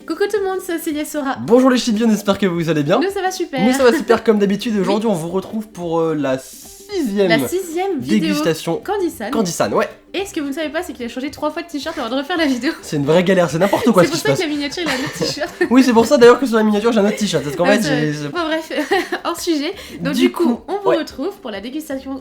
Coucou tout le monde, c'est Yesora. Bonjour les chibions, j'espère que vous allez bien. Nous ça va super. Nous ça va super comme d'habitude. Aujourd'hui on vous retrouve pour la sixième vidéo dégustation Candy-San. ouais. Et ce que vous ne savez pas, c'est qu'il a changé 3 fois de t-shirt avant de refaire la vidéo. C'est une vraie galère, c'est n'importe quoi ce qui se passe. C'est pour ça que la miniature il a un autre t-shirt. Oui, c'est pour ça d'ailleurs que sur la miniature j'ai un autre t-shirt. Parce qu'en fait j'ai... Bon bref, hors sujet. Donc du coup, on vous retrouve pour la dégustation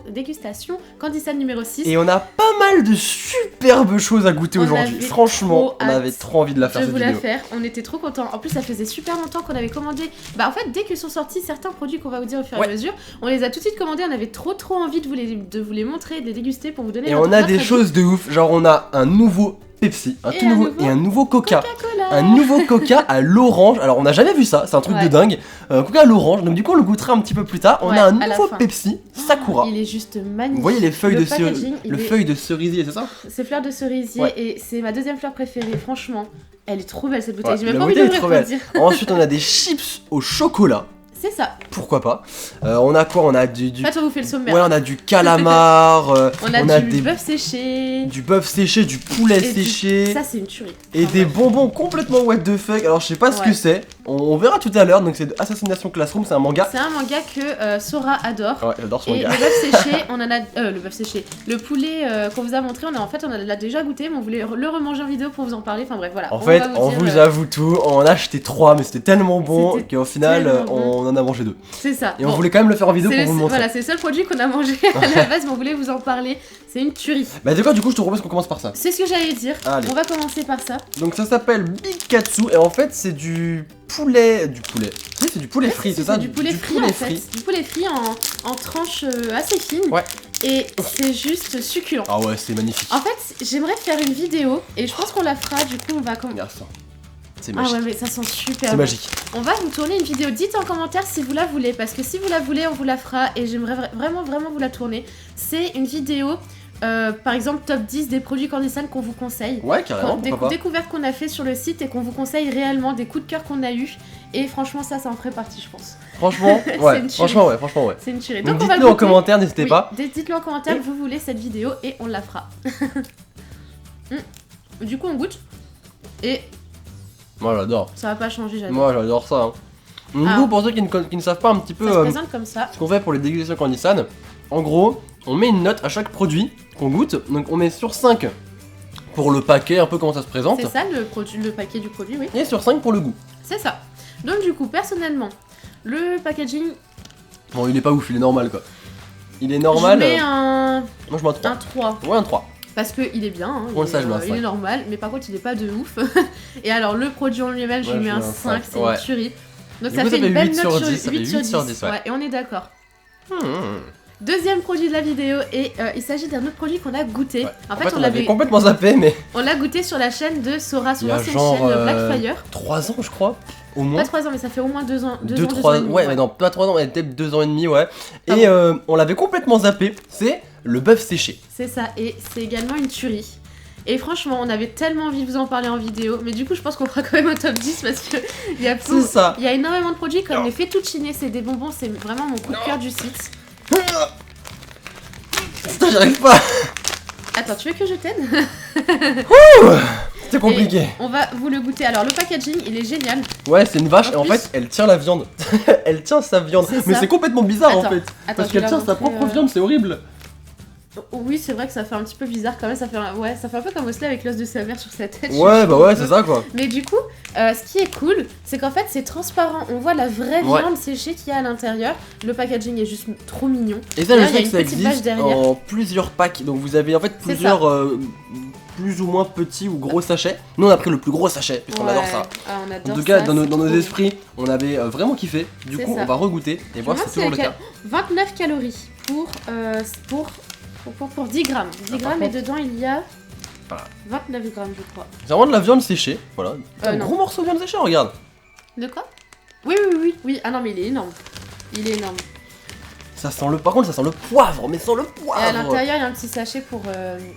Candy-San numéro 6. Et on a pas mal de superbes choses à goûter aujourd'hui. Franchement, on avait trop envie de la faire cette vidéo. On était trop contents. En plus, ça faisait super longtemps qu'on avait commandé. Bah en fait, dès que sont sortis certains produits qu'on va vous dire au fur et à mesure, on les a tout de suite commandés. On avait trop envie de vous les montrer, de les déguster pour vous donner. Et on a des choses de ouf. Genre on a un nouveau Pepsi, un nouveau Coca. Un nouveau Coca à l'orange. Alors on n'a jamais vu ça, c'est un truc de dingue. Coca à l'orange, donc du coup on le goûtera un petit peu plus tard. On a un nouveau Pepsi, Sakura. Il est juste magnifique. Vous voyez les feuilles de cerisier, c'est ça? C'est fleurs de cerisier et c'est ma deuxième fleur préférée, franchement. Elle est trop belle cette bouteille, j'ai même pas envie de le dire. Ensuite on a des chips au chocolat. C'est ça. Pourquoi pas. On a quoi? On a du... Là, on vous fait le sommaire. Ouais, on a du calamar. on a du bœuf séché. Du bœuf séché, du poulet séché. Ça, c'est une tuerie. Et des bonbons complètement what the fuck. Alors, je sais pas ce que c'est. On verra tout à l'heure. Donc, c'est Assassination Classroom, c'est un manga. C'est un manga que Sora adore. Ouais, j'adore ce manga. Et le bœuf séché, on en a. Le bœuf séché. Le poulet qu'on vous a montré, on l'a déjà goûté, mais on voulait le remanger en vidéo pour vous en parler. Enfin, bref, voilà. En fait, on vous avoue tout. On en a acheté 3, mais c'était tellement bon qu'au final, on en a mangé 2. C'est ça. Et on voulait quand même le faire en vidéo pour vous montrer. Voilà, c'est le seul produit qu'on a mangé à la base, mais on voulait vous en parler. C'est une tuerie. Bah d'accord, du coup, je te propose qu'on commence par ça. C'est ce que j'allais dire. Allez. On va commencer par ça. Donc ça s'appelle Bikatsu et en fait c'est du poulet. Oui, c'est du poulet frit, c'est ça? Du poulet frit en fait. Du poulet frit en tranches assez fines. Ouais. Et c'est juste succulent. Ah ouais, c'est magnifique. En fait, j'aimerais faire une vidéo et je pense qu'on la fera. Du coup, on va Regarde ça. C'est magique. Ah ouais, mais ça sent super C'est bon. magique. On va vous tourner une vidéo. Dites en commentaire si vous la voulez, parce que si vous la voulez, on vous la fera et j'aimerais vraiment vous la tourner. C'est une vidéo, par exemple, top 10 des produits Candy-San qu'on vous conseille. Ouais, carrément. Des découvertes qu'on a fait sur le site et qu'on vous conseille réellement, des coups de cœur qu'on a eu. Et franchement, ça en ferait partie, je pense. Franchement, ouais. franchement, ouais. C'est une tuerie. Donc dites-le en commentaire, n'hésitez pas. Dites-le en commentaire que vous voulez cette vidéo et on la fera. Du coup, on goûte. Et... Moi j'adore. Ça va pas changer, j'adore. Moi j'adore ça. Hein. Du coup, pour ceux qui ne savent pas un petit peu ça se présente comme ça. Ce qu'on fait pour les dégustations Candy-San, en gros, on met une note à chaque produit qu'on goûte. Donc on met sur 5 pour le paquet, un peu comment ça se présente. C'est ça le paquet du produit, oui. Et sur 5 pour le goût. C'est ça. Donc du coup, personnellement, le packaging... Bon, il est pas ouf, il est normal quoi. Il est normal. Je mets un... Moi je mets un 3. Un 3. Ouais, un 3. Parce qu'il est bien, hein, il est normal, mais par contre il est pas de ouf. Et alors le produit en lui-même, je lui mets un 5, c'est une tuerie. Donc ça fait une belle note sur 10. 8 sur 10, ouais. Et on est d'accord. Deuxième produit de la vidéo, et il s'agit d'un autre produit qu'on a goûté. Ouais. En fait, on l'avait complètement zappé, mais... On l'a goûté sur la chaîne de Sora, sur l'ancienne chaîne Blackfire. 3 ans je crois, au moins. Pas 3 ans, mais ça fait au moins 2 ans. 2-3 ans, ouais, mais non, pas 3 ans, mais peut-être 2 ans et demi, ouais. Et on l'avait complètement zappé, c'est le bœuf séché. C'est ça, et c'est également une tuerie. Et franchement, on avait tellement envie de vous en parler en vidéo, mais du coup, je pense qu'on fera quand même un top 10 parce que il y a énormément de produits comme les fettuccine, c'est des bonbons, c'est vraiment mon coup de cœur du site. Putain, j'arrive pas. Attends, tu veux que je t'aide? C'est compliqué. Et on va vous le goûter. Alors, le packaging, il est génial. Ouais, c'est une vache et en fait, elle tient la viande. Elle tient sa viande. Mais c'est complètement bizarre en fait. Parce qu'elle tient sa propre viande, c'est horrible. Oui, c'est vrai que ça fait un petit peu bizarre quand même, ça fait un peu comme Osley avec l'os de sa mère sur sa tête. Ouais, bah ouais, c'est ça quoi. Mais du coup, ce qui est cool, c'est qu'en fait c'est transparent, on voit la vraie viande séchée qu'il y a à l'intérieur. Le packaging est juste trop mignon. Et ça, je sais que ça existe en plusieurs packs, donc vous avez en fait plusieurs plus ou moins petits ou gros sachets. Nous on a pris le plus gros sachet, puisqu'on adore ça. Ah, on adore en tout cas, dans nos esprits, on avait vraiment kiffé. Du coup, on va regoûter et voir si c'est toujours le cas. 29 calories pour 10 grammes. 10 grammes et dedans il y a 29 grammes je crois. C'est vraiment de la viande séchée, voilà. Un gros morceau de viande séchée, regarde. De quoi? Oui. Ah non mais il est énorme. Il est énorme. Ça sent le... Par contre ça sent le poivre, mais sans le poivre. Et à l'intérieur il y a un petit sachet pour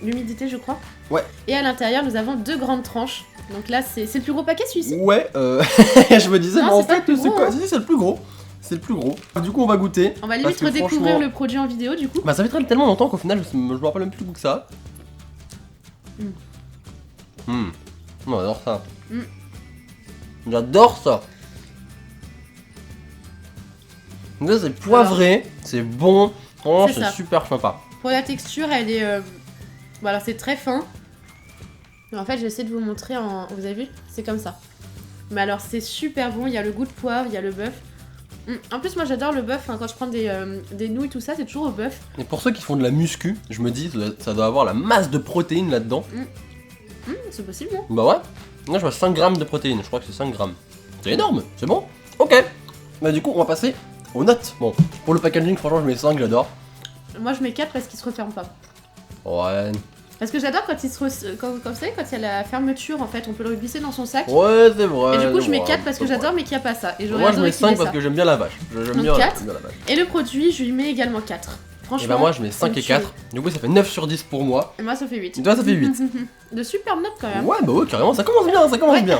l'humidité je crois. Ouais. Et à l'intérieur nous avons 2 grandes tranches. Donc là c'est le plus gros paquet celui-ci. Ouais, je me disais, non, mais en fait c'est quoi? Si, c'est le plus gros. C'est le plus gros. Du coup, on va goûter. On va limite redécouvrir le produit en vidéo du coup. Bah, ça fait tellement longtemps qu'au final, je me rappelle même plus du goût que ça. On adore ça. J'adore ça. Donc ça, c'est poivré, c'est bon. Oh, c'est super sympa. Pour la texture, elle est... Bon, alors, c'est très fin. Mais en fait, j'essaie de vous montrer en... Vous avez vu? C'est comme ça. Mais alors, c'est super bon. Il y a le goût de poivre, il y a le bœuf. En plus, moi, j'adore le bœuf. Hein. Quand je prends des nouilles, tout ça, c'est toujours au bœuf. Et pour ceux qui font de la muscu, je me dis, ça doit avoir la masse de protéines là-dedans. C'est possible, non? Bah ouais. Moi, je vois 5 grammes de protéines. Je crois que c'est 5 grammes. C'est énorme, c'est bon. Ok. Bah du coup, on va passer aux notes. Bon, pour le packaging, franchement, je mets 5, j'adore. Moi, je mets 4 parce qu'il se referme pas. Ouais. Parce que j'adore quand il se quand vous savez, quand il y a la fermeture, en fait, on peut le glisser dans son sac. Ouais, c'est vrai. Et du coup, je mets 4 parce que j'adore, mais qu'il n'y a pas ça. Et moi, je mets 5 parce que j'aime bien la vache. J'aime bien la vache. Et le produit, je lui mets également 4. Franchement. Et bah, moi, je mets 5 et 4. Du coup, ça fait 9 sur 10 pour moi. Et moi, ça fait 8. Et toi, ça fait 8. De superbes notes quand même. Ouais, bah ouais, carrément, ça commence bien, ça commence bien.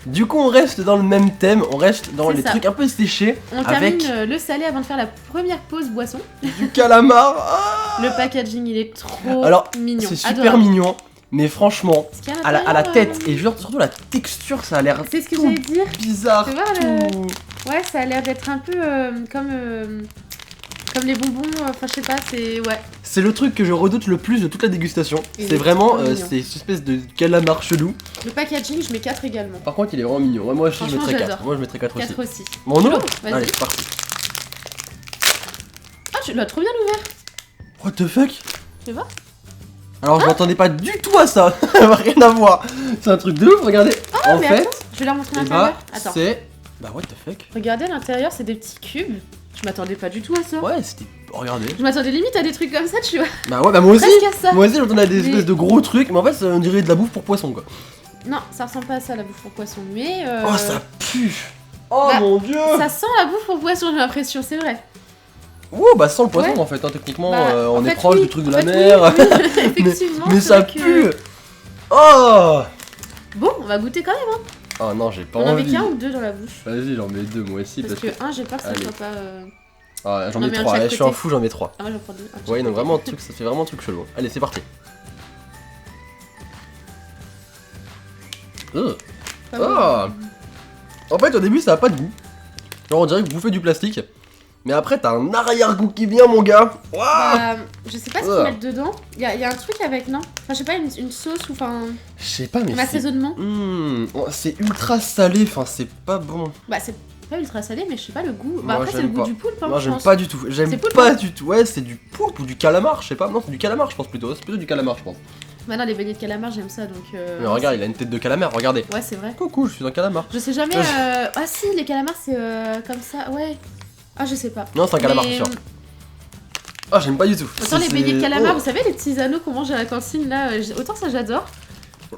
Du coup, on reste dans le même thème, on reste dans les trucs un peu séchés. On termine le salé avant de faire la première pause boisson. Du calamar. Le packaging, il est trop mignon. C'est super mignon. Mais franchement, à la tête et surtout la texture, ça a l'air c'est ce que j'allais dire. Bizarre. Tu vois, ouais, ça a l'air d'être un peu comme les bonbons. Enfin, je sais pas, c'est C'est le truc que je redoute le plus de toute la dégustation. C'est vraiment c'est cette espèce de calamar chelou. Le packaging, je mets 4 également. Par contre, il est vraiment mignon. Moi aussi, je mettrais 4. Moi, je mettrais 4 aussi. 4 aussi. Bon, on ouvre. Allez, c'est parti. Ah, tu l'as trop bien ouvert. What the fuck? Tu vois? Alors je m'attendais pas du tout à ça, rien à voir. C'est un truc de ouf, regardez. En fait, attends, je vais leur montrer l'intérieur. Attends. C'est... Bah what the fuck. Regardez, à l'intérieur, c'est des petits cubes. Je m'attendais pas du tout à ça. Ouais, c'était... Regardez. Je m'attendais limite à des trucs comme ça, tu vois. Bah ouais, bah moi aussi. Ça. Moi aussi, j'entendais des espèces de gros trucs, mais en fait, on dirait de la bouffe pour poisson, quoi. Non, ça ressemble pas à ça, la bouffe pour poisson, mais... Oh, ça pue. Oh mon dieu. Ça sent la bouffe pour poisson, j'ai l'impression, c'est vrai. Ouh, bah sans le poisson en fait, hein, techniquement on est proche du truc de la mer. Oui, effectivement, mais ça pue. Oh. Bon, on va goûter quand même, hein. Oh non, j'ai pas envie. On en met qu'un ou deux dans la bouche? Vas-y, j'en mets 2 moi aussi. Parce que un, j'ai peur que ça soit pas... Ah, j'en mets 3, je suis un fou, j'en mets 3. Ah, moi j'en prends 2. Ouais, donc vraiment, truc, ça fait vraiment un truc chelou. Allez, c'est parti. Oh. En fait, au début, ça a pas de goût. Genre, on dirait que vous bouffez du plastique. Mais après, t'as un arrière-goût qui vient, mon gars. Bah, je sais pas ce qu'ils mettent dedans. Il y a un truc avec, non? Enfin, je sais pas, une sauce ou enfin. Je sais pas, mais. Un assaisonnement. C'est ultra salé, enfin, c'est pas bon. Bah, c'est pas ultra salé, mais je sais pas le goût. Bah, après, c'est le goût du poulpe, hein. Moi, j'aime pas du tout. J'aime pas du tout. Ouais, c'est du poulpe ou du calamar, je sais pas. Non, c'est du calamar, je pense plutôt. C'est plutôt du calamar, je pense. Bah, non, les beignets de calamar, j'aime ça donc. Mais regarde, il a une tête de calamar, regardez. Ouais, c'est vrai. Coucou, je suis un calamar. Je sais jamais. Ah, si, les calamars, c'est comme ça, ouais. Ah, je sais pas. Non, c'est un calamar, c'est sûr. Ah, j'aime pas du tout. Autant les beignets de calamar, vous savez, les petits anneaux qu'on mange à la cantine là, autant ça j'adore.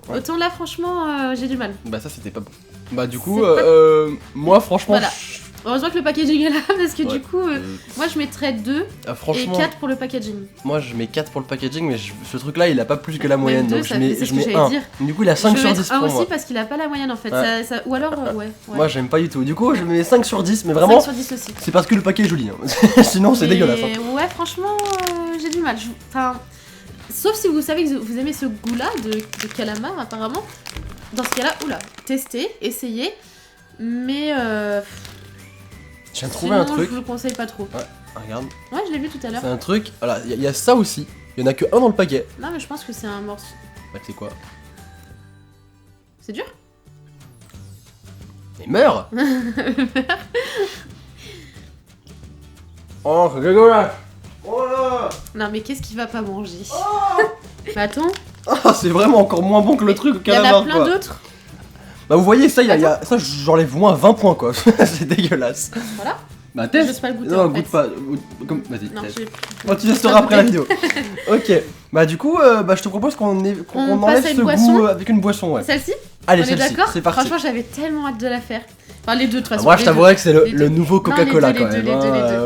Ouais. Autant là, franchement, j'ai du mal. Bah, ça c'était pas bon. Bah, du coup, moi, franchement. Voilà. Heureusement que le packaging est là parce que du coup, moi je mettrais 2 et 4 pour le packaging. Moi je mets 4 pour le packaging, mais ce truc là il a pas plus que la moyenne, donc je mets 1. Du coup il a 5 sur 10 pour moi. Je mets 1 aussi parce qu'il a pas la moyenne en fait. Ouais. Ou alors, ouais. Moi j'aime pas du tout. Du coup je mets 5 sur 10, mais vraiment. 5 sur 10 aussi. C'est parce que le paquet est joli. Hein. Sinon c'est dégueulasse. Hein. Ouais, franchement, j'ai du mal. Enfin, sauf si vous savez que vous aimez ce goût là de calamar apparemment. Dans ce cas là, oula, testez, essayez. Mais je viens de trouver un truc. Je vous le conseille pas trop. Ouais, regarde. Ouais, je l'ai vu tout à l'heure. C'est un truc. Voilà, il y a ça aussi. Il y en a que un dans le paquet. Non, mais je pense que c'est un morceau. Bah, c'est quoi? C'est dur? Mais meurs. Oh, c'est dégueulasse. Oh là. Non, mais qu'est-ce qu'il va pas manger? Bah, attends. Ah, c'est vraiment encore moins bon que le truc au calamar. Il y en a plein d'autres. Bah vous voyez ça, ça j'enlève moins 20 points quoi, c'est dégueulasse. Voilà. Bah teste. J'ose pas le goûter. Non, en goûte fait. pas. Vas-y. Non, bon, tu testeras après la vidéo. Ok. Bah du coup, bah je te propose qu'on enlève ce goût avec une boisson, ouais. Celle-ci? Allez, celle-ci. C'est parti. Franchement, j'avais tellement hâte de la faire. Enfin, les deux de toute façon. Moi, je t'avouerais que c'est le nouveau Coca-Cola quand même.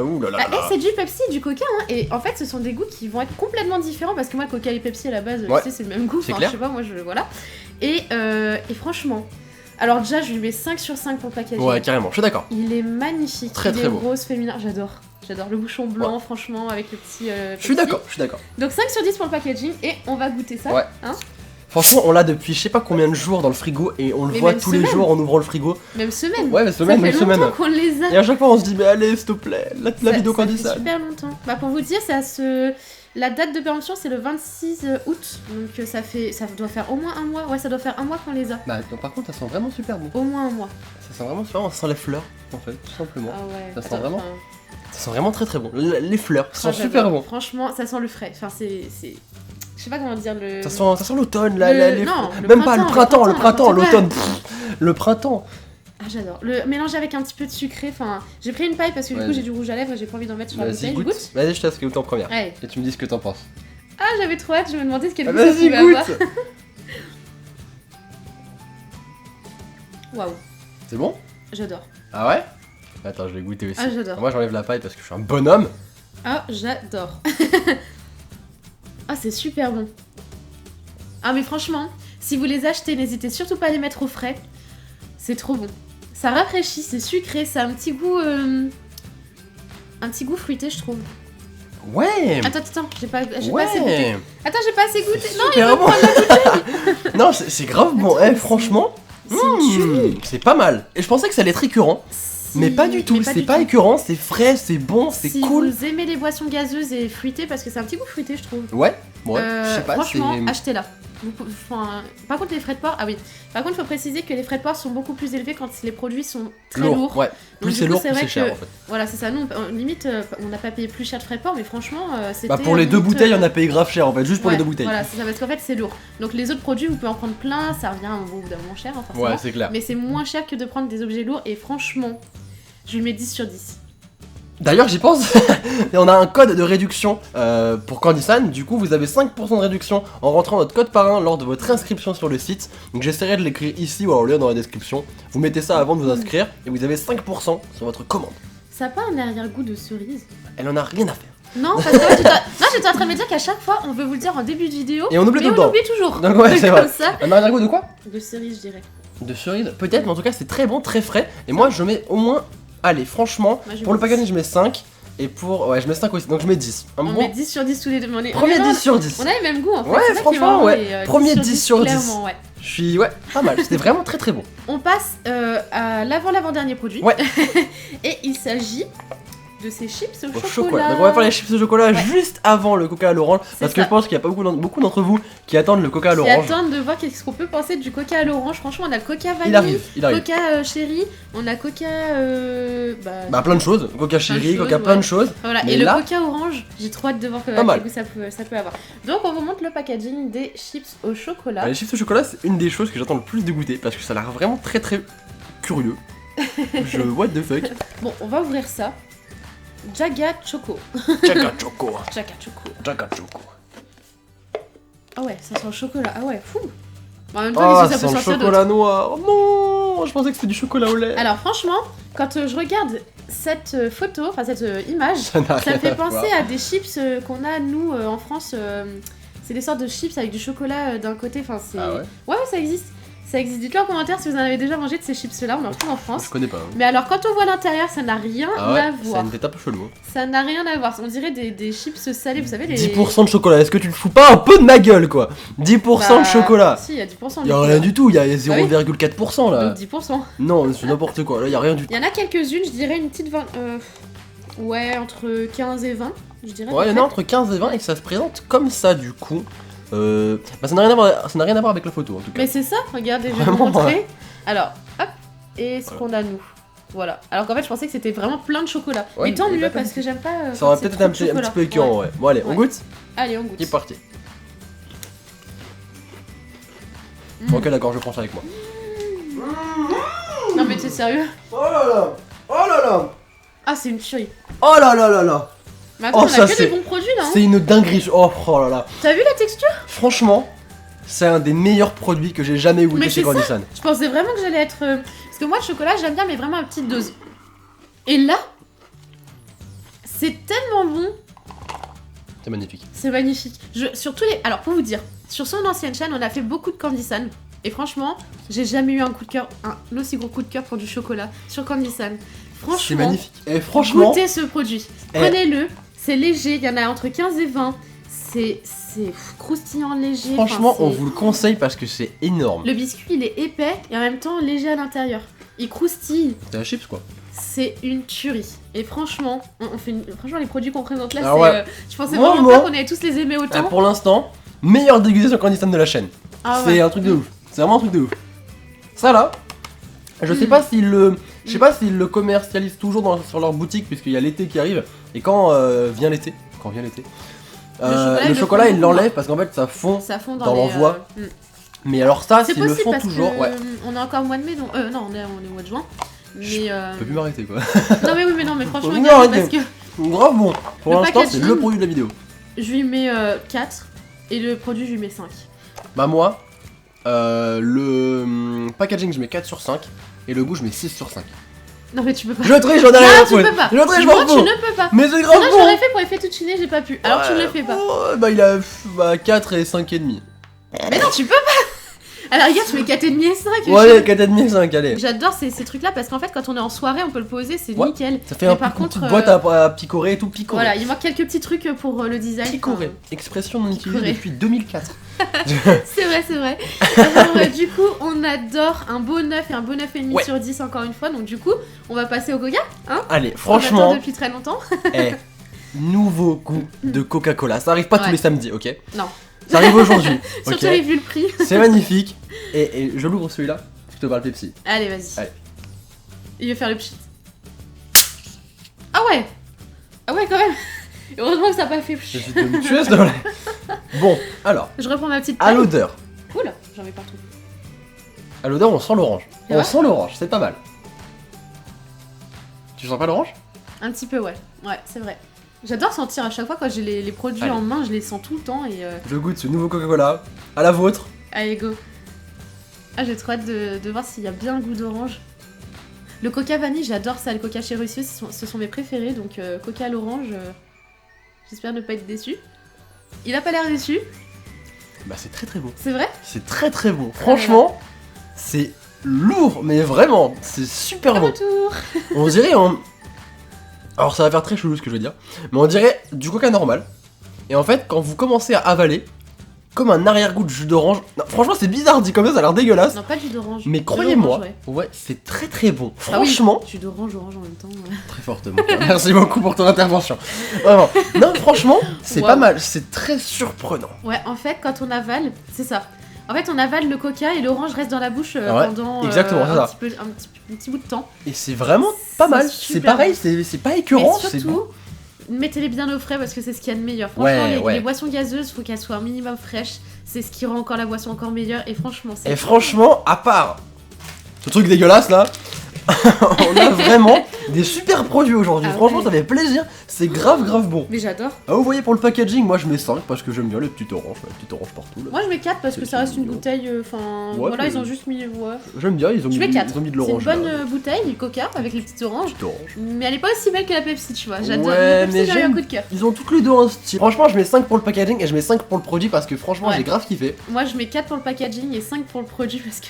Ouh là là. C'est du Pepsi et du Coca, hein. Et en fait, ce sont des goûts qui vont être complètement différents parce que moi, Coca et Pepsi à la base, tu sais, c'est le même goût. Enfin, je sais pas, moi, voilà. Et franchement. Alors déjà, je lui mets 5 sur 5 pour le packaging. Ouais, carrément, je suis d'accord. Il est magnifique. Très très beau. Rose féminin, j'adore. J'adore le bouchon blanc, franchement, avec le petit... je suis d'accord, je suis d'accord. Donc 5 sur 10 pour le packaging et on va goûter ça. Ouais. Hein, Franchement, on l'a depuis je sais pas combien de jours dans le frigo et on le voit tous les jours en ouvrant le frigo. Même semaine. Ouais, semaine. Qu'on les a. Et à chaque fois, on se dit, mais allez, s'il te plaît, la vidéo Candy Sun. Ça fait super longtemps. Bah, pour vous dire, la date de péremption, c'est le 26 août. Donc, ça doit faire au moins un mois. Ouais, ça doit faire un mois qu'on les a. Bah, par contre, ça sent vraiment super bon. Au moins un mois. Ça sent vraiment super bon. Ça sent les fleurs, en fait, tout simplement. Ah ouais. Ça sent vraiment. Ça sent vraiment très très bon. Les fleurs, ça sent super bon. Franchement, ça sent le frais. Enfin, c'est... Je sais pas comment dire le... Ça sent l'automne, Non, même pas le printemps, l'automne. Le printemps. Ah, j'adore. Le mélanger avec un petit peu de sucré. Enfin, j'ai pris une paille parce que du coup j'ai du rouge à lèvres et j'ai pas envie d'en mettre sur la bouteille. Goûte. Vas-y, je te laisse goûter en première. Ouais. Et tu me dis ce que t'en penses. Ah, j'avais trop hâte, je me demandais ce qu'elle goûte. Vas-y, goûte. Waouh. C'est bon? J'adore. Ah ouais? Attends, je vais goûter aussi. Ah, j'adore. Moi, j'enlève la paille parce que je suis un bonhomme. Ah, j'adore. Ah, c'est super bon. Ah, mais franchement, si vous les achetez, n'hésitez surtout pas à les mettre au frais. C'est trop bon. Ça rafraîchit, c'est sucré, ça a un petit goût fruité, je trouve. Ouais. Attends, j'ai pas assez goûté. Attends, j'ai pas assez goûté. Non, il va prendre la bouteille. Non, c'est grave bon. Franchement, c'est pas mal. Et je pensais que ça allait être écœurant. Mais pas du tout, c'est pas écœurant, c'est frais, c'est bon, c'est cool. Si vous aimez les boissons gazeuses et fruitées, parce que c'est un petit goût fruité, je trouve. Ouais, je sais pas, franchement, achetez-la. Par contre, les frais de port, par contre, il faut préciser que les frais de port sont beaucoup plus élevés quand les produits sont très lourds. Ouais, plus c'est lourd, plus c'est cher en fait. Voilà, c'est ça. Nous, limite, on n'a pas payé plus cher de frais de port, mais franchement, c'était. Bah, pour les 2 bouteilles, on a payé grave cher en fait, juste pour les 2 bouteilles. Voilà, c'est ça, parce qu'en fait, c'est lourd. Donc, les autres produits, vous pouvez en prendre plein, ça revient au bout d'un moment cher, forcément. Ouais, c'est clair. Mais c'est moins cher que de prendre des objets lourds, et franchement, je lui mets 10 sur 10. D'ailleurs, j'y pense, et on a un code de réduction pour Candy Sun. Du coup, vous avez 5% de réduction en rentrant votre code parrain lors de votre inscription sur le site. Donc, j'essaierai de l'écrire ici ou alors le lien dans la description. Vous mettez ça avant de vous inscrire et vous avez 5% sur votre commande. Ça n'a pas un arrière-goût de cerise? Elle en a rien à faire. Non, parce que non, j'étais en train de me dire qu'à chaque fois, on veut vous le dire en début de vidéo. Et on oublie tout le temps. On oublie toujours. Donc, ouais, c'est vrai. Ça. Un arrière-goût de quoi? De cerise, je dirais. De cerise? Peut-être, mais en tout cas, c'est très bon, très frais. Et moi, je mets au moins. Allez, franchement, pour le packaging, je mets 5. Et pour. Ouais, je mets 5 aussi, donc je mets 10. On met 10 sur 10 tous les deux. Premier 10 sur 10. On a le même goût en fait. Ouais, franchement, ouais. Premier 10 sur 10. Ouais. Je suis. Ouais, pas mal. C'était vraiment très très bon. On passe à l'avant-dernier produit. Ouais. Et il s'agit de ces chips au chocolat. Donc on va faire les chips au chocolat juste avant le coca à l'orange. Parce que je pense qu'il y a pas beaucoup d'entre vous qui attendent le coca à l'orange. Qui attendent de voir qu'est-ce qu'on peut penser du coca à l'orange. Franchement, on a le coca vanille, il arrive. Coca chéri, on a coca. Plein de choses. Coca chéri, coca plein de choses. Voilà. Mais et le coca orange, j'ai trop hâte de voir quel goût ça peut avoir. Donc on vous montre le packaging des chips au chocolat. Les chips au chocolat, c'est une des choses que j'attends le plus de goûter parce que ça a l'air vraiment très très curieux. What the fuck. Bon, on va ouvrir ça. Jaga Choco. Jaga Choco. Jaga Choco. Jaga Choco. Ah ouais, ça sent le chocolat. Ah ouais, fou. En même temps, qu'est-ce que ça peut sentir d'autre? Chocolat noir. Non, je pensais que c'était du chocolat au lait. Alors franchement, quand je regarde cette photo, enfin cette image, ça me fait penser à des chips qu'on a nous en France. C'est des sortes de chips avec du chocolat d'un côté. Enfin, c'est. Ah ouais. Ouais, ça existe. Ça existe. Dites-le en commentaire si vous en avez déjà mangé de ces chips-là. On en trouve en France. Je connais pas. Mais alors, quand on voit l'intérieur, ça n'a rien à voir. C'est une tête un peu chelou. Ça n'a rien à voir. On dirait des chips salés, vous savez. 10% de chocolat. Est-ce que tu te fous pas un peu de ma gueule, quoi? 10% de chocolat. Si, il y a 10%. Il y a rien du tout. Il y a 0,4% là. Donc 10%. Non, c'est n'importe quoi. Là, il y a rien du tout. Il y en a quelques-unes, je dirais une petite 20. Ouais, entre 15 et 20. Je dirais. Ouais, il y en a entre 15 et 20 et ça se présente comme ça, du coup. Ça n'a rien à voir avec la photo en tout cas. Mais c'est ça, regardez, je vais vous montrer. Ouais. Alors, hop, et ce qu'on a nous. Voilà. Alors qu'en fait, je pensais que c'était vraiment plein de chocolat. Ouais, mais tant mieux parce que j'aime pas. Ça aurait peut-être été un petit peu écœurant, ouais. Bon, allez, on goûte. Allez, on goûte. C'est parti. Ok, d'accord, je prends ça avec moi. Non, mais t'es sérieux? Oh là là! Oh là là! Ah, c'est une tuerie. Oh là là là là! Mais attends, on a que des bons produits là. C'est une dinguerie. Oh là là. T'as vu la texture? Franchement, c'est un des meilleurs produits que j'ai jamais goûté chez Candy Sun. Je pensais vraiment que j'allais être. Parce que moi, le chocolat, j'aime bien, mais vraiment à petite dose. Et là, c'est tellement bon. C'est magnifique. C'est magnifique. Alors, pour vous dire, sur son ancienne chaîne, on a fait beaucoup de Candy Sun. Et franchement, j'ai jamais eu un aussi gros coup de cœur pour du chocolat sur Candy Sun. Franchement, c'est magnifique. Et franchement, goûtez ce produit. Prenez-le. C'est léger, il y en a entre 15 et 20. C'est c'est croustillant, léger. Franchement, on vous le conseille parce que c'est énorme. Le biscuit, il est épais et en même temps léger à l'intérieur. Il croustille. C'est un chips quoi. C'est une tuerie. Et franchement, franchement les produits qu'on présente là, je pensais vraiment pas qu'on allait tous les aimer autant. Pour l'instant, meilleure dégustation candy de la chaîne. C'est un truc de ouf. C'est vraiment un truc de ouf. Ça là, je sais pas s'ils le commercialisent toujours sur leur boutique puisqu'il y a l'été qui arrive et quand vient l'été, le chocolat ils l'enlèvent parce qu'en fait ça fond dans l'envoi. Mais alors ça, s'ils le font toujours, on est encore au mois de mai, donc non, on est au mois de juin. Mais je peux plus m'arrêter quoi. non mais franchement, regarde, parce que grave bon. Pour l'instant, c'est le produit de la vidéo. Je lui mets 4 et le produit je lui mets 5. Bah moi, le packaging je mets 4 sur 5 et le goût je mets 6 sur 5. Non mais tu peux pas. Je triche, j'en ai rien à foutre. Tu ne peux pas. Mais c'est grave bon. Non, je l'aurais fait pour les fettuccine, j'ai pas pu. Alors tu ne le fais pas. Bah il a 4 et 5 et demi. Mais non, tu peux pas. Alors regarde, tu mets 4,5 et 5. Ouais, 4,5 et 5, allez. J'adore ces trucs là parce qu'en fait quand on est en soirée on peut le poser, c'est nickel. Ça fait une petite boîte à picorer et tout picorer. Voilà, il manque quelques petits trucs pour le design. Picorer, expression non utilisée depuis 2004. C'est vrai. Alors, du coup on adore un beau 9 et un beau 9,5 sur 10 encore une fois. Donc du coup on va passer au Coca, hein. Allez, franchement. On attend depuis très longtemps. Nouveau goût de Coca-Cola. Ça arrive pas tous les samedis, ok? Non. Ça arrive aujourd'hui. Surtout avec vu le prix. C'est magnifique. Et je l'ouvre celui-là. Je te parle Pepsi. Allez, vas-y. Il veut faire le pchit. Ah ouais quand même. Heureusement que ça n'a pas fait pchit. Je suis une tueuse de lait. Bon, alors. Je reprends ma petite taille. À l'odeur. Oula, j'en mets partout. À l'odeur, on sent l'orange. On sent l'orange, c'est pas mal. Tu sens pas l'orange? Un petit peu, ouais. Ouais, c'est vrai. J'adore sentir à chaque fois quand j'ai les produits en main, je les sens tout le temps et Je goûte ce nouveau Coca-Cola, à la vôtre. Allez go. Ah j'ai trop hâte de voir s'il y a bien le goût d'orange. Le Coca vanille, j'adore ça, le Coca chez Russieux, ce sont mes préférés, donc Coca à l'orange, j'espère ne pas être déçu. Il a pas l'air déçu. Bah c'est très bon. C'est vrai? C'est très bon. Franchement, c'est lourd, mais vraiment, c'est super bon. Retour. On dirait Alors ça va faire très chelou ce que je veux dire, mais on dirait du coca normal. Et en fait, quand vous commencez à avaler, comme un arrière-goût de jus d'orange. Non, franchement, c'est bizarre dit comme ça a l'air dégueulasse. Non, pas de jus d'orange. Mais croyez-moi, ouais, c'est très bon. Franchement. Jus d'orange, orange en même temps. Très fortement. Merci beaucoup pour ton intervention. Vraiment. Non, franchement, c'est pas mal. C'est très surprenant. Ouais, en fait, quand on avale, c'est ça. En fait, on avale le coca et l'orange reste dans la bouche pendant un petit bout de temps. Et c'est vraiment pas mal. C'est pareil, c'est pas écœurant. Et surtout, mettez-les bien au frais parce que c'est ce qu'il y a de meilleur. Franchement, les boissons gazeuses, faut qu'elles soient un minimum fraîches. C'est ce qui rend encore la boisson encore meilleure. Et franchement, c'est. Et franchement, à part ce truc dégueulasse là. On a vraiment des super produits aujourd'hui. Franchement, ça fait plaisir. C'est grave bon. Mais j'adore. Ah, vous voyez, pour le packaging, moi je mets 5 parce que j'aime bien les petites oranges partout. Là. Moi je mets 4 parce que ça reste une bouteille. Enfin, voilà, ils ont juste mis. Ouais. J'aime bien, ils ont mis de l'orange. C'est une bonne bouteille, Coca, avec les petites oranges. Mais elle est pas aussi belle que la Pepsi, tu vois. J'adore. Ouais, mais j'ai un coup de cœur. Ils ont toutes les deux un style. Franchement, je mets 5 pour le packaging et je mets 5 pour le produit parce que franchement, j'ai grave kiffé. Moi je mets 4 pour le packaging et 5 pour le produit parce que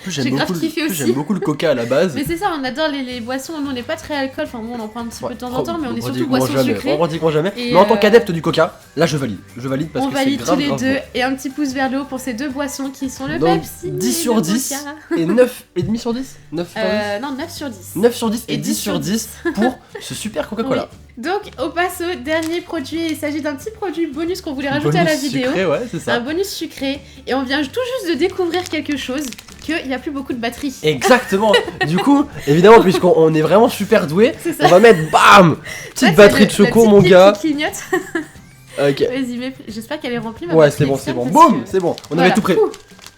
j'ai grave kiffé aussi. J'aime beaucoup le Coca à la base. Mais c'est ça, on adore les boissons, nous on n'est pas très alcool, enfin bon on en prend un petit peu de temps en temps, mais on est surtout boissons sucrées. On pratiquement jamais. Mais en tant qu'adepte du Coca, là je valide parce que c'est grave. On valide tous les deux et un petit pouce vers le haut pour ces deux boissons qui sont le Pepsi 10 sur 10 et 9,5 sur 10 9 sur 10 Non, 9 sur 10. 9 sur 10 et 10 sur 10 pour ce super Coca-Cola. Donc on passe au dernier produit, il s'agit d'un petit produit bonus qu'on voulait rajouter à la vidéo. Sucré, ouais, c'est ça. Un bonus sucré et on vient tout juste de découvrir quelque chose, qu'il n'y a plus beaucoup de batterie. Exactement. Du coup, évidemment, puisqu'on est vraiment super doué, on va mettre BAM petite batterie de secours mon gars. Qui clignote. Ok. Vas-y, j'espère qu'elle est remplie. Ouais, c'est bon. Boum, c'est bon. On avait tout prévu.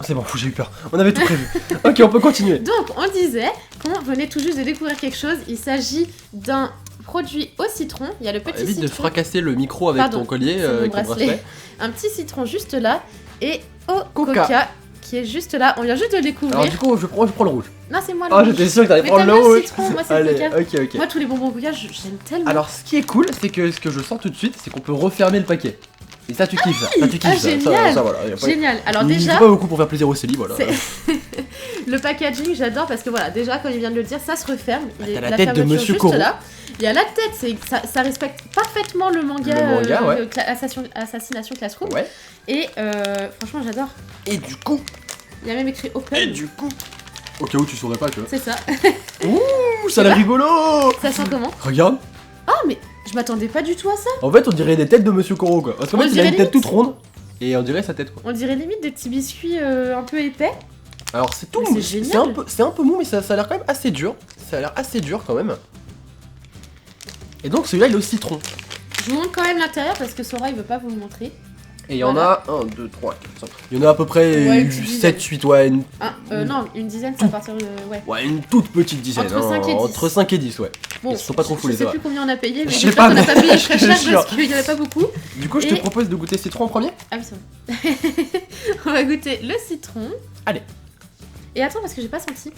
C'est bon, j'ai eu peur. On avait tout prévu. Ok, on peut continuer. Donc, on disait qu'on venait tout juste de découvrir quelque chose. Il s'agit d'un produit au citron. Il y a le petit évite citron. de fracasser le micro avec ton collier, avec ton bracelet. Un petit citron juste là. Et au Coca qui est juste là. On vient juste de le découvrir. Alors du coup, je prends le rouge. Non, c'est moi le rouge. Oh, j'étais sûr que t'allais prendre le rouge. Moi, c'est le Coca. Ok. Moi, tous les bonbons Coca, j'aime tellement. Alors, ce qui est cool, c'est que ce que je sens tout de suite, c'est qu'on peut refermer le paquet. Et ça, tu kiffes. Ça, tu kiffes. Génial. Ça, voilà. Génial. Alors déjà. Il pas beaucoup pour faire plaisir au Célie, voilà. Le packaging, j'adore parce que voilà, déjà, comme il vient de le dire, ça se referme. T'as la tête de Monsieur Corot. Il y a la tête, ça respecte parfaitement le manga, ouais. Assassination Classroom. Ouais. Et franchement, j'adore. Et du coup... Il y a même écrit Open. Et du coup... Au cas où tu saurais pas, tu vois. C'est ça. Ouh, ça a l'air rigolo. Ça sent comment? Regarde. Ah, mais je m'attendais pas du tout à ça. En fait, on dirait des têtes de Monsieur Koro, quoi. Parce qu'en fait, il a une tête toute ronde. Et on dirait sa tête, quoi. On dirait limite des petits biscuits un peu épais. Alors, c'est tout mou. C'est un peu mou, mais ça a l'air quand même assez dur. Ça a l'air assez dur, quand même. Et donc, celui-là, il est au citron. Je vous montre quand même l'intérieur parce que Sora, il veut pas vous le montrer. Et il y en a 1, 2, 3, 4, 5. Il y en a à peu près 7, 8, ouais. Non, une dizaine, c'est à partir de. Ouais, une toute petite dizaine. Entre 5 et 10. Entre 5 et 10, ouais. Bon, ils sont pas trop foulés, je sais plus combien on a payé, mais je sais pas, qu'on a pas payé très cher parce qu'il y en a pas beaucoup. Du coup, je te propose de goûter citron en premier. Ah oui, c'est vrai. On va goûter le citron. Allez. Et attends, parce que j'ai pas senti.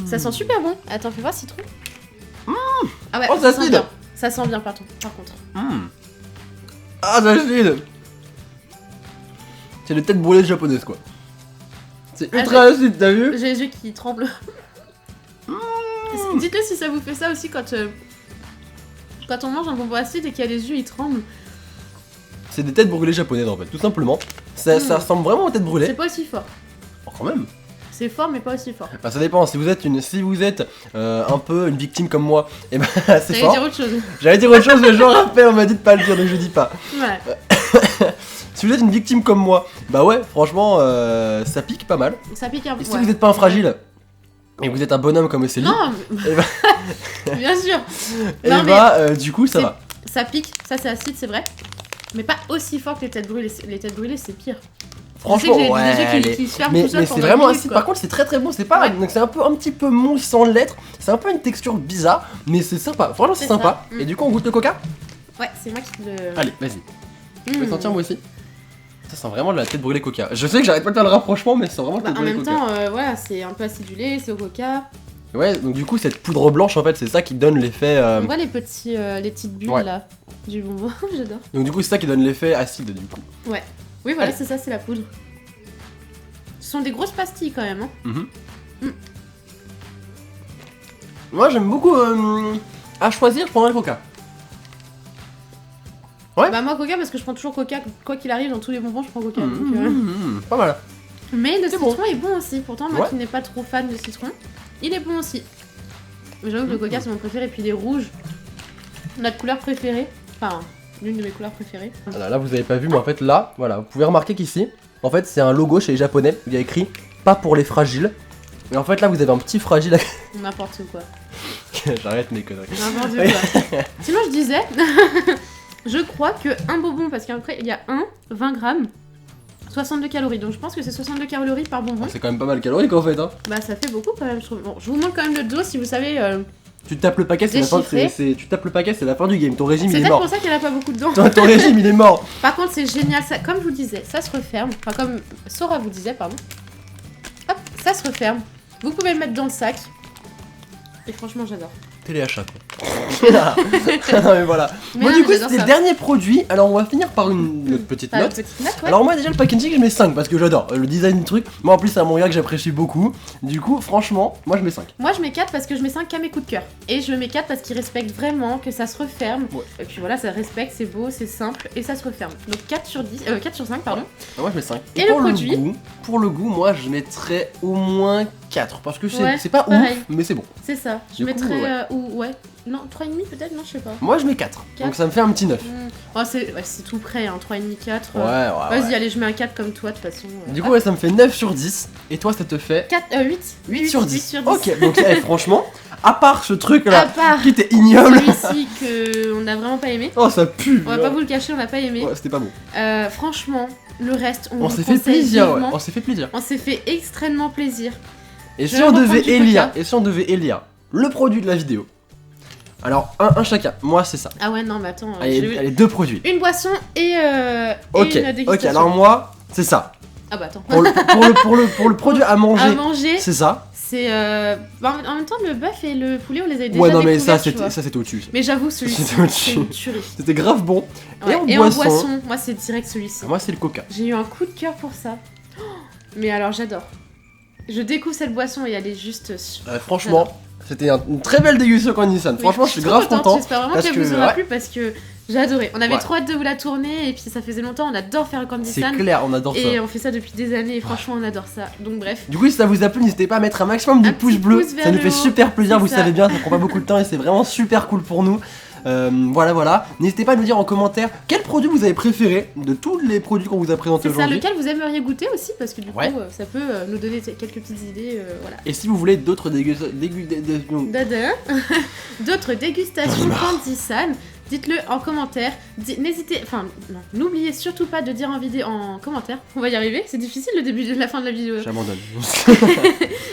Ça sent super bon. Attends, fais voir citron. Ah ouais, oh, ça sent bien. Ça sent bien, par contre. Ah, ça acide. C'est les têtes brûlées japonaises, quoi. C'est ultra acide, t'as vu? J'ai les yeux qui tremblent. Dites-le si ça vous fait ça aussi quand on mange un bonbon acide et qu'il y a les yeux, ils tremblent. C'est des têtes brûlées japonaises, en fait, tout simplement. Ça ressemble vraiment aux têtes brûlées. C'est pas aussi fort. Oh, quand même. C'est fort, mais pas aussi fort. Bah, ça dépend. Si vous êtes un peu une victime comme moi, et ben c'est fort. J'allais dire autre chose. J'allais dire autre chose, mais je me rappelle, on m'a dit de pas le dire, donc je dis pas. Ouais. Si vous êtes une victime comme moi, bah ouais, franchement, ça pique pas mal. Ça pique un peu. Et si vous n'êtes pas un fragile, et vous êtes un bonhomme comme Célie, non, bien sûr. Et du coup, ça va. Ça pique, ça c'est acide, c'est vrai. Mais pas aussi fort que les têtes brûlées. Les têtes brûlées, c'est pire. Franchement, mais c'est vraiment acide. Par contre, c'est très très bon. C'est pas, donc c'est un petit peu mou sans l'être. C'est un peu une texture bizarre, mais c'est sympa. Franchement, c'est sympa. Et du coup, on goûte le coca. Ouais, c'est moi qui le. Allez, vas-y. Je peux sentir moi aussi. Ça sent vraiment de la tête brûlée coca. Je sais que j'arrête pas de faire le rapprochement, mais c'est vraiment. En même temps, voilà, c'est un peu acidulé, c'est au coca. Ouais, donc du coup, cette poudre blanche, en fait, c'est ça qui donne l'effet. On voit les petites bulles là du bonbon. J'adore. Donc du coup, c'est ça qui donne l'effet acide du coup. Ouais. Oui, voilà, c'est ça, c'est la poudre. Ce sont des grosses pastilles quand même. Hein. Moi, j'aime beaucoup. À choisir, je prendrais le coca. Ouais. Bah, moi, coca, parce que je prends toujours coca. Quoi qu'il arrive, dans tous les bonbons, je prends coca. Pas mal. Mais le citron est bon aussi. Pourtant, moi qui n'ai pas trop fan de citron, il est bon aussi. Mais j'avoue que le coca, c'est mon préféré. Et puis, il est rouge. Notre couleur préférée. Enfin, l'une de mes couleurs préférées. Là, vous avez pas vu, mais en fait, là, voilà, vous pouvez remarquer qu'ici, en fait, c'est un logo chez les Japonais. Il y a écrit pas pour les fragiles. Et en fait, là, vous avez un petit fragile. N'importe quoi. J'arrête mes conneries. N'importe quoi. Sinon, je disais, je crois que un bonbon, parce qu'après, il y a 20 grammes, 62 calories. Donc, je pense que c'est 62 calories par bonbon. C'est quand même pas mal calorique en fait. Hein. Bah, ça fait beaucoup quand même, je trouve. Bon, je vous montre quand même le dos si vous savez. Tu tapes le paquet, c'est la fin. Tu tapes le paquet, c'est la fin du game. Ton régime, il est mort. C'est peut-être pour ça qu'il n'y en a pas beaucoup dedans. Ton régime, il est mort. Par contre, c'est génial. Ça, comme je vous disais, ça se referme. Enfin, comme Sora vous disait, pardon. Hop, ça se referme. Vous pouvez le mettre dans le sac. Et franchement, j'adore. Téléachat quoi. Non mais voilà. Moi du coup c'était le dernier produit. Alors on va finir par une petite note. Alors moi déjà le packaging je mets 5 parce que j'adore le design du truc. Moi en plus c'est un manga que j'apprécie beaucoup. Du coup franchement moi je mets 5. Moi je mets 4 parce que je mets 5 qu'à mes coups de cœur. Et je mets 4 parce qu'il respecte vraiment, que ça se referme. Ouais. Et puis voilà ça respecte, c'est beau, c'est simple et ça se referme. Donc 4 sur 5 pardon. Ouais. Moi je mets 5. Et le produit pour le goût moi je mettrais au moins 4 parce que c'est pas ouf mais c'est bon. C'est ça. Je mettrais non, 3,5 peut-être, non, je sais pas. Moi je mets 4, donc ça me fait un petit 9. Oh, c'est tout près, hein, 3,5, 4. Vas-y, allez, je mets un 4 comme toi, de toute façon. Du coup, ça me fait 9 sur 10. Et toi, ça te fait 8 sur 10. 8 sur 10. Ok, donc franchement, à part ce truc là qui était ignoble. Celui-ci qu'on a vraiment pas aimé. Oh, ça pue. On va pas vous le cacher, on n'a pas aimé. Ouais, c'était pas bon. Franchement, le reste, on s'est fait plaisir. Ouais. On s'est fait plaisir. On s'est fait extrêmement plaisir. Et si on devait élire le produit de la vidéo. Alors, un chacun, moi c'est ça. Ah ouais, non, mais attends. Allez, 2 produits. Une boisson et une dégustation. Ok, alors moi, c'est ça. Ah bah attends. Pour le produit à manger, c'est ça. C'est. En même temps, le bœuf et le poulet, on les avait déjà Ouais, non, mais ça c'était au-dessus. Mais j'avoue, celui-ci, c'est une tuerie. C'était grave bon. Ouais. Et en boisson, moi c'est direct celui-ci. Moi c'est le coca. J'ai eu un coup de cœur pour ça. Mais alors, j'adore. Je découvre cette boisson et elle est juste. Franchement. C'était une très belle dégustation Candysan. Franchement, je suis grave content. J'espère vraiment qu'elle vous aura plu parce que j'ai adoré. On avait trop hâte de vous la tourner et puis ça faisait longtemps. On adore faire Candysan. C'est clair, on adore ça. Et on fait ça depuis des années et franchement, on adore ça. Donc bref. Du coup, si ça vous a plu, n'hésitez pas à mettre un maximum de pouces bleus. Ça nous fait super plaisir, vous savez bien. Ça prend pas beaucoup de temps et c'est vraiment super cool pour nous. Voilà. N'hésitez pas à nous dire en commentaire quel produit vous avez préféré de tous les produits qu'on vous a présentés aujourd'hui. C'est ça, lequel vous aimeriez goûter aussi, parce que du coup, ça peut nous donner quelques petites idées. Voilà. Et si vous voulez d'autres dégustations Candysan, dites-le en commentaire. N'oubliez surtout pas de dire en commentaire. On va y arriver, c'est difficile le début de la fin de la vidéo. J'abandonne.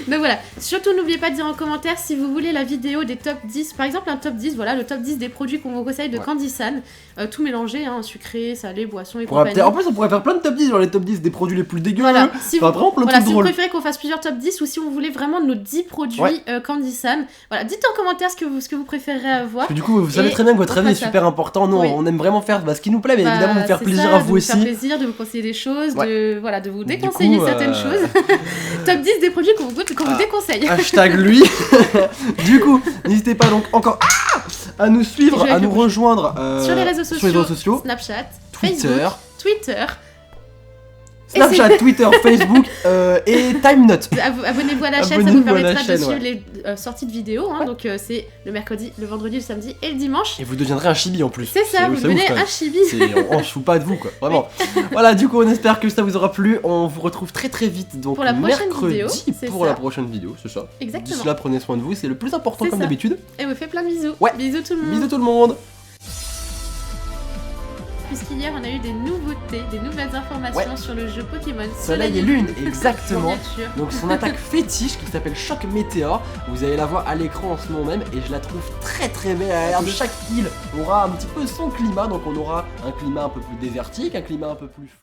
Donc voilà, surtout n'oubliez pas de dire en commentaire si vous voulez la vidéo des top 10, par exemple un top 10, voilà, le top 10 des produits qu'on vous conseille de Candysan, tout mélangé, sucré, salé, boisson et compagnie. En plus on pourrait faire plein de top 10, genre les top 10 des produits les plus dégueux. Voilà, si vous drôles. préférez qu'on fasse plusieurs top 10 ou si vous voulez vraiment nos 10 produits Candysan, voilà, dites en commentaire ce que vous préférez avoir. Du coup, vous savez très bien que votre avis est super important. Nous, on aime vraiment faire ce qui nous plaît, mais évidemment vous faire plaisir à vous aussi. De vous faire plaisir, de vous conseiller des choses, de vous déconseiller certaines choses. Top 10 des produits qu'on vous déconseille. Hashtag lui. Du coup, n'hésitez pas donc encore à nous suivre, à nous rejoindre sur les réseaux sociaux, Snapchat, Twitter, Facebook et TimeNote. Abonnez-vous à la chaîne, ça vous permettra de suivre les sorties de vidéos. Donc c'est le mercredi, le vendredi, le samedi et le dimanche. Et vous deviendrez un chibi en plus. C'est ça, vous devenez un chibi. On se fout pas de vous quoi, vraiment. Voilà, du coup on espère que ça vous aura plu. On vous retrouve très vite donc pour la mercredi vidéo, la prochaine vidéo, c'est ça. Exactement. D'ici là, prenez soin de vous, c'est le plus important comme d'habitude. Et vous faites plein de bisous. Bisous tout le monde. Bisous tout le monde. Puisqu'hier on a eu des nouveautés, des nouvelles informations sur le jeu Pokémon Soleil et Lune, exactement. Donc son attaque fétiche qui s'appelle Choc Météore, vous allez la voir à l'écran en ce moment même et je la trouve très belle. À l'air de chaque île aura un petit peu son climat, donc on aura un climat un peu plus désertique, un climat un peu plus